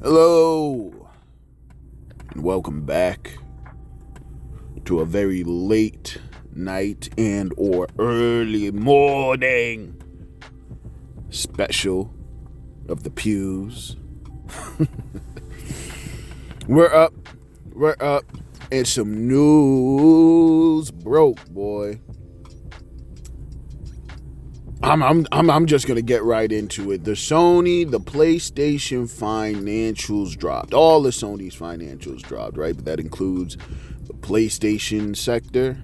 Hello, and welcome back to a very late night and or early morning special of the pews. We're up, and some news broke, boy. I'm just gonna get right into it. The PlayStation financials dropped. All of Sony's financials dropped, right? But that includes the PlayStation sector.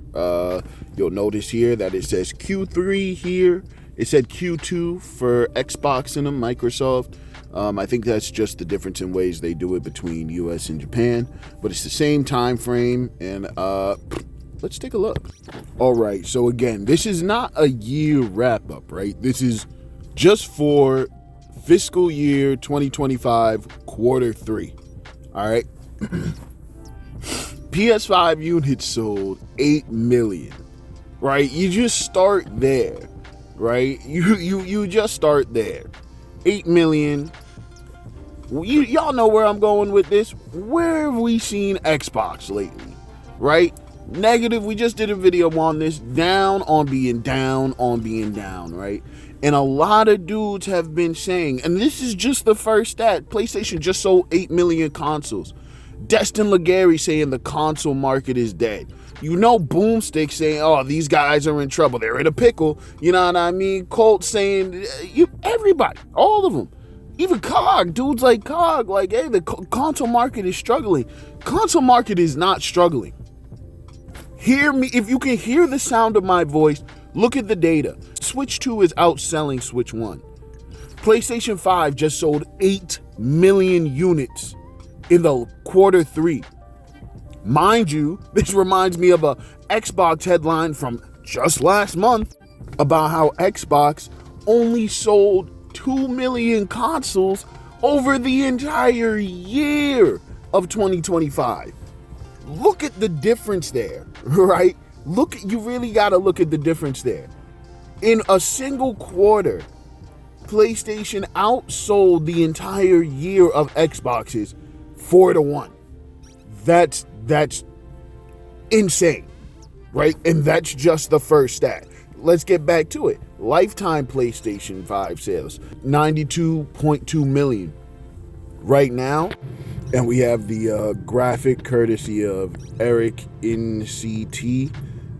You'll notice here that it says Q3 here. It said Q2 for Xbox and Microsoft. I think that's just the difference in ways they do it between US and Japan, but it's the same time frame. And let's take a look. All right, so again, this is not a year wrap up, right? This is just for fiscal year 2025 quarter 3. All right. PS5 units sold 8 million, right? You just start there, right? You just start there. 8 million. Y'all know where I'm going with this. Where have we seen Xbox lately, right? Negative. We just did a video on this. Down on being down, right? And a lot of dudes have been saying, and this is just the first stat, PlayStation just sold 8 million consoles. Destin Legary saying the console market is dead. You know, Boomstick saying, oh, these guys are in trouble. They're in a pickle. You know what I mean? Colt saying, everybody, all of them. Even COG, dudes like COG, like, hey, the console market is struggling. Console market is not struggling. Hear me, if you can hear the sound of my voice, look at the data. Switch 2 is outselling Switch 1. PlayStation 5 just sold 8 million units in the quarter 3. Mind you, this reminds me of a Xbox headline from just last month about how Xbox only sold 2 million consoles over the entire year of 2025. Look at the difference there, right? You really got to look at the difference there. In a single quarter, PlayStation outsold the entire year of Xboxes 4-1. That's insane, right? And that's just the first stat. Let's get back to it. Lifetime PlayStation 5 sales, 92.2 million right now. And we have the graphic courtesy of Eric NCT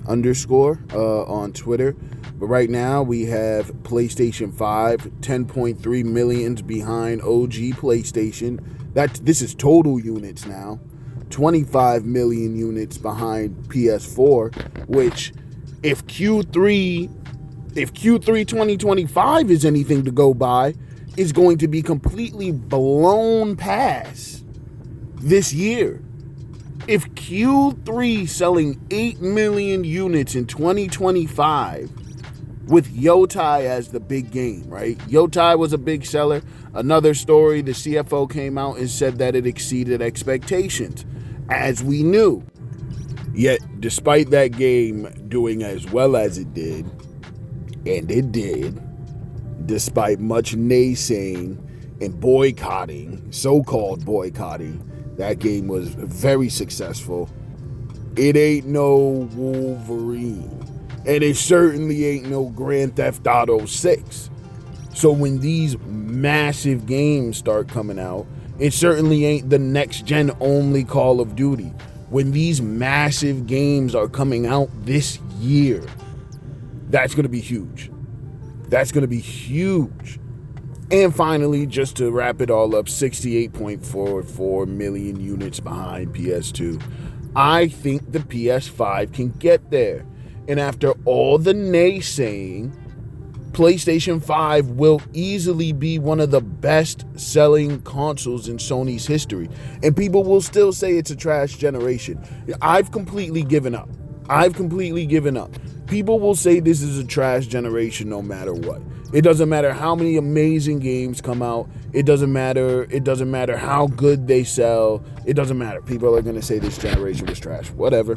_ on Twitter. But right now we have PlayStation 5, 10.3 million behind OG PlayStation. This is total units now. 25 million units behind PS4, which if Q3 2025 is anything to go by, is going to be completely blown past this year. If Q3 selling 8 million units in 2025 with Yotai as the big game, right? Yotai was a big seller. Another story, the CFO came out and said that it exceeded expectations, as we knew. Yet, despite that game doing as well as it did, and it did, despite much naysaying and boycotting, so-called boycotting, that game was very successful. It ain't no Wolverine. And it certainly ain't no Grand Theft Auto 6. So when these massive games start coming out, it certainly ain't the next gen only Call of Duty. When these massive games are coming out this year, that's going to be huge. That's going to be huge. And finally, just to wrap it all up, 68.44 million units behind PS2. I think the PS5 can get there. And after all the naysaying, PlayStation 5 will easily be one of the best selling consoles in Sony's history. And people will still say it's a trash generation. I've completely given up. People will say this is a trash generation no matter what. It doesn't matter how many amazing games come out. It doesn't matter how good they sell. It doesn't matter. People are going to say this generation was trash. Whatever.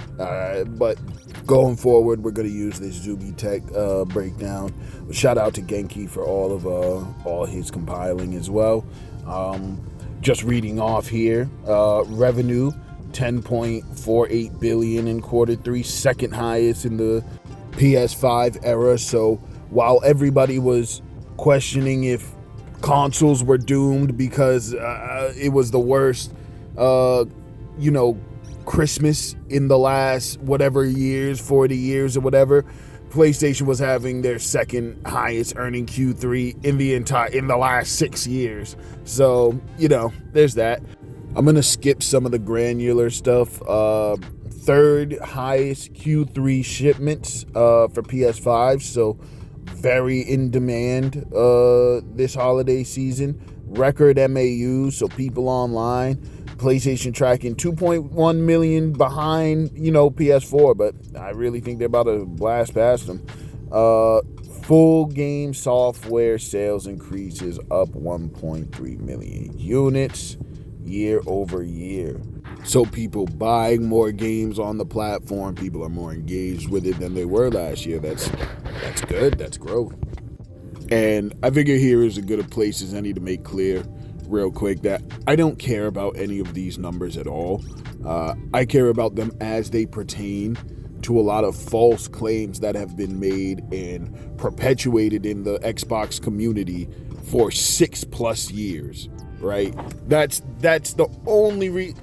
But going forward, we're going to use this Zuby Tech breakdown. Shout out to Genki for all his compiling as well. just reading off here, revenue 10.48 billion in quarter three, second highest in the PS5 era. So while everybody was questioning if consoles were doomed because it was the worst, Christmas in the last whatever years, 40 years or whatever, PlayStation was having their second highest earning Q3 in the last 6 years. So, there's that. I'm going to skip some of the granular stuff. Third highest Q3 shipments for PS5. So very in demand this holiday season. Record MAU, so people online. PlayStation tracking 2.1 million behind, PS4, but I really think they're about to blast past them. Full game software sales increases up 1.3 million units year over year. So people buying more games on the platform, people are more engaged with it than they were last year. That's good, that's growth. And I figure here is as good a place as any to make clear real quick that I don't care about any of these numbers at all. I care about them as they pertain to a lot of false claims that have been made and perpetuated in the Xbox community for 6+ years, right? That's the only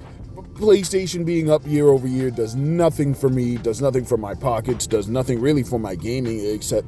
PlayStation being up year over year does nothing for me, does nothing for my pockets, does nothing really for my gaming except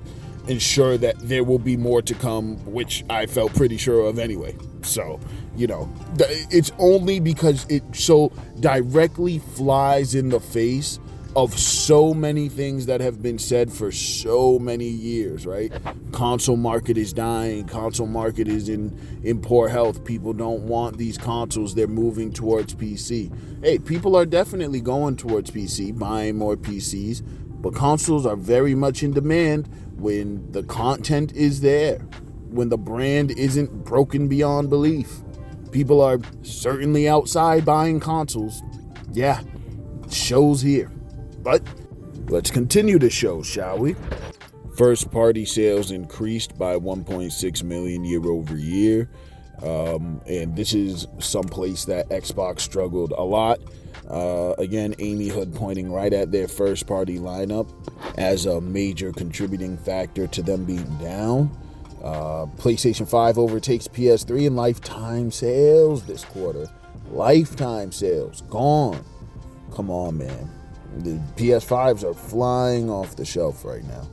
ensure that there will be more to come, which I felt pretty sure of anyway. So, it's only because it so directly flies in the face of so many things that have been said for so many years, right? Console market is dying. Console market is in poor health. People don't want these consoles. They're moving towards PC. Hey, people are definitely going towards PC, buying more PCs, but consoles are very much in demand when the content is there, when the brand isn't broken beyond belief. People are certainly outside buying consoles. Yeah, shows here. But let's continue the show, shall we? First party sales increased by 1.6 million year over year. And this is someplace that Xbox struggled a lot. Again, Amy Hood pointing right at their first party lineup as a major contributing factor to them being down. PlayStation 5 overtakes PS3 in lifetime sales this quarter. Lifetime sales gone. Come on, man. The PS5s are flying off the shelf right now.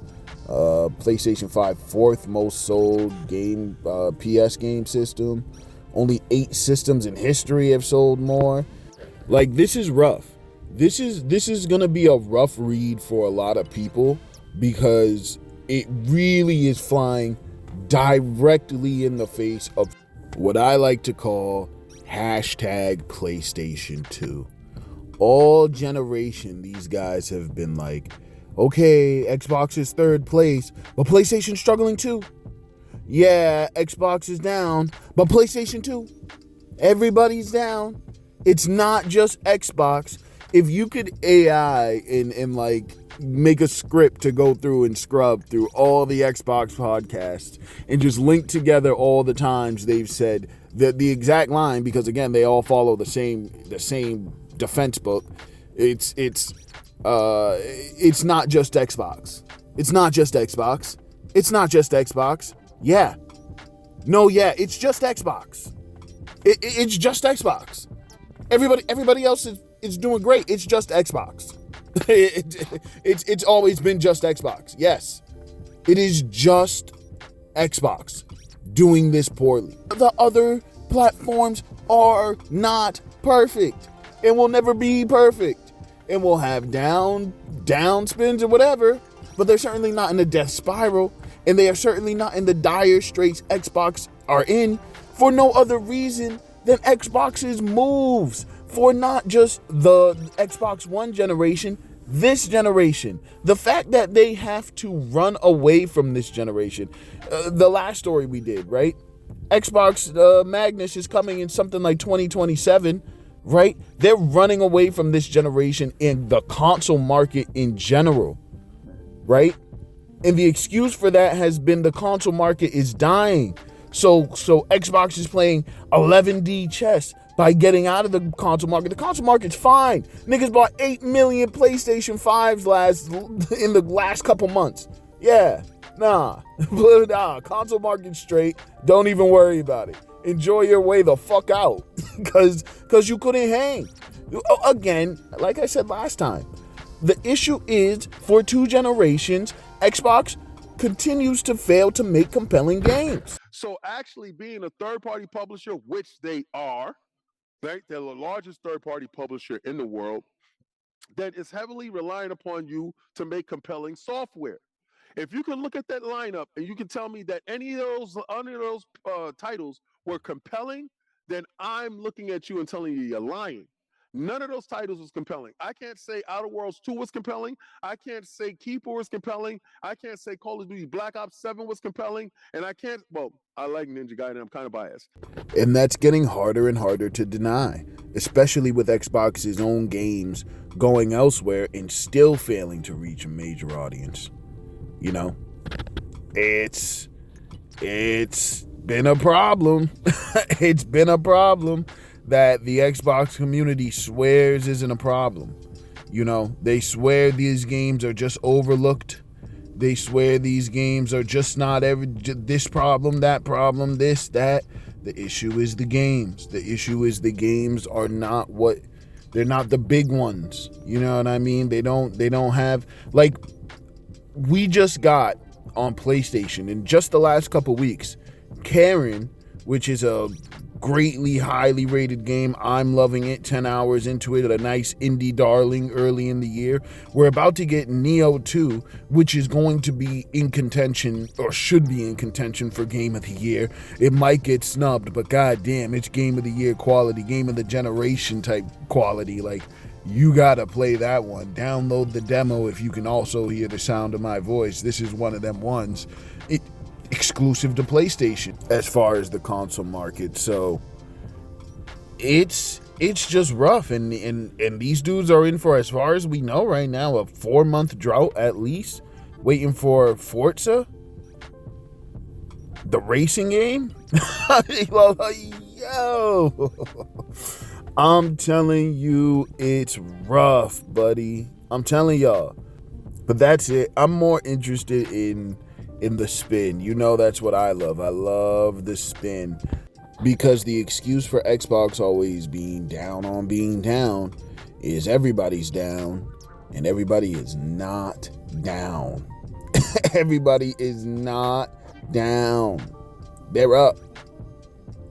PlayStation 5 fourth most sold game PS game system. Only 8 systems in history have sold more. Like, this is rough. This is gonna be a rough read for a lot of people because it really is flying directly in the face of what I like to call hashtag PlayStation 2. All generation, these guys have been like, okay, Xbox is third place, but PlayStation's struggling too. Yeah, Xbox is down, but PlayStation 2. Everybody's down. It's not just Xbox. If you could AI and like make a script to go through and scrub through all the Xbox podcasts and just link together all the times they've said the exact line, because again, they all follow the same defense book. It's not just Xbox. It's not just Xbox. It's not just Xbox. Yeah. No, yeah, it's just Xbox. It's just Xbox. Everybody else is doing great. It's just Xbox. It's always been just Xbox. Yes. It is just Xbox doing this poorly. The other platforms are not perfect and will never be perfect and will have down spins or whatever, but they're certainly not in a death spiral, and they are certainly not in the dire straits Xbox are in for no other reason than Xbox's moves for not just the Xbox One generation, this generation. The fact that they have to run away from this generation. The last story we did, right? Xbox Magnus is coming in something like 2027, right? They're running away from this generation in the console market in general, right? And the excuse for that has been the console market is dying. So Xbox is playing 11D chess by getting out of the console market. The console market's fine. Niggas bought 8 million PlayStation 5s in the last couple months. Yeah, nah. Console market's straight. Don't even worry about it. Enjoy your way the fuck out. Cause you couldn't hang. Again, like I said last time, the issue is for 2 generations, Xbox continues to fail to make compelling games. So actually being a third-party publisher, which they are, right? They're the largest third-party publisher in the world, that is heavily relying upon you to make compelling software. If you can look at that lineup and you can tell me that any of those titles were compelling, then I'm looking at you and telling you you're lying. None of those titles was compelling. I can't say Outer Worlds 2 was compelling. I can't say Keeper was compelling. I can't say Call of Duty Black Ops 7 was compelling. And I can't, well, I like Ninja Gaiden. I'm kind of biased. And that's getting harder and harder to deny, especially with Xbox's own games going elsewhere and still failing to reach a major audience. You know, it's been a problem. It's been a problem that the Xbox community swears isn't a problem. You know, they swear these games are just overlooked. They swear these games are just not this problem, that problem, this, that. The issue is the games. The issue is the games are not they're not the big ones. You know what I mean? They don't have, like, we just got on PlayStation in just the last couple weeks, Karen, which is a greatly highly rated game. I'm loving it. 10 hours into it, a nice indie darling early in the year. We're about to get Neo 2, which is going to be in contention, or should be in contention, for Game of the Year. It might get snubbed, but goddamn, it's Game of the Year quality, Game of the Generation type quality. Like, you gotta play that one. Download the demo if you can also hear the sound of my voice. This is one of them ones. Exclusive to PlayStation as far as the console market. So it's just rough, and these dudes are in for, as far as we know right now, a 4-month drought at least, waiting for Forza, the racing game. Yo, I'm telling you, it's rough, buddy. I'm telling y'all. But that's it. I'm more interested in the spin. You know, that's what I love. I love the spin, because the excuse for Xbox always being down on being down is everybody's down, and everybody is not down. Everybody is not down. They're up.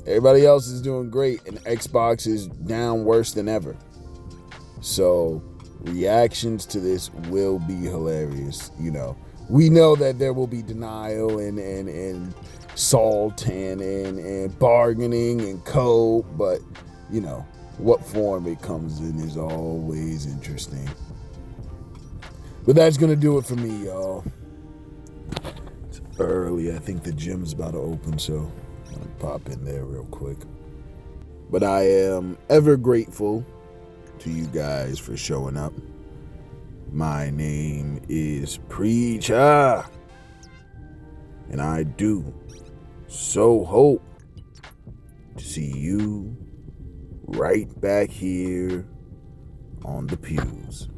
Everybody else is doing great, and Xbox is down worse than ever. So reactions to this will be hilarious. You know, we know that there will be denial and salt and bargaining and cope, but you know, what form it comes in is always interesting. But that's gonna do it for me, y'all. It's early. I think the gym's about to open, so I'm gonna pop in there real quick. But I am ever grateful to you guys for showing up. My name is Preacher, and I do so hope to see you right back here on the pews.